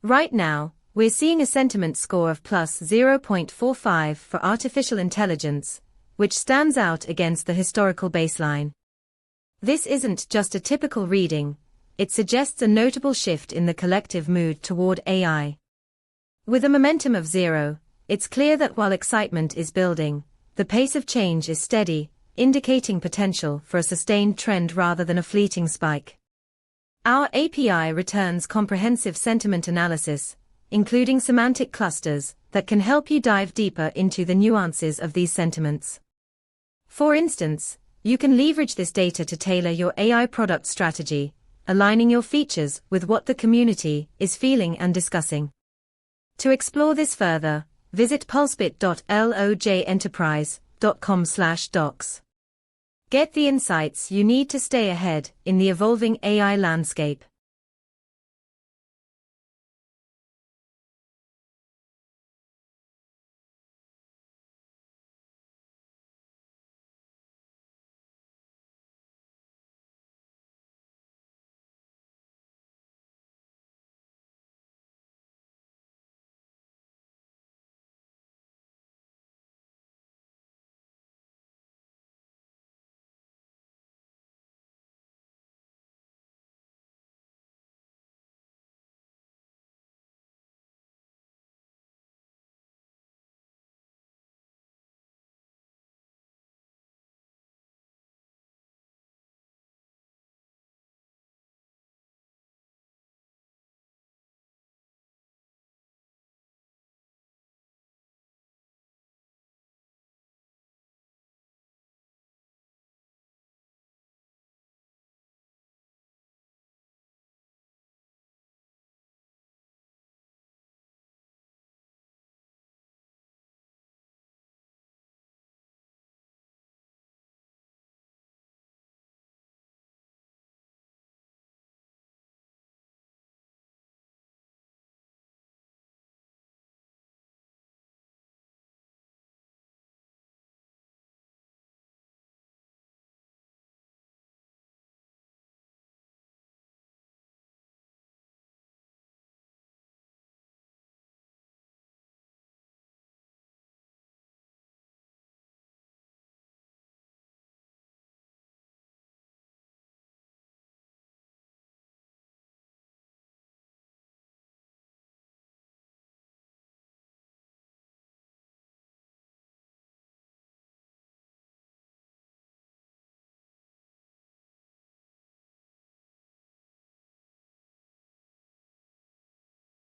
Right now, we're seeing a sentiment score of plus 0.45 for artificial intelligence, which stands out against the historical baseline. This isn't just a typical reading, it suggests a notable shift in the collective mood toward AI. With a momentum of 0, it's clear that while excitement is building, the pace of change is steady, indicating potential for a sustained trend rather than a fleeting spike. Our API returns comprehensive sentiment analysis, including semantic clusters, that can help you dive deeper into the nuances of these sentiments. For instance, you can leverage this data to tailor your AI product strategy, aligning your features with what the community is feeling and discussing. To explore this further, visit pulsebitlojenterprise.com/docs. Get the insights you need to stay ahead in the evolving AI landscape.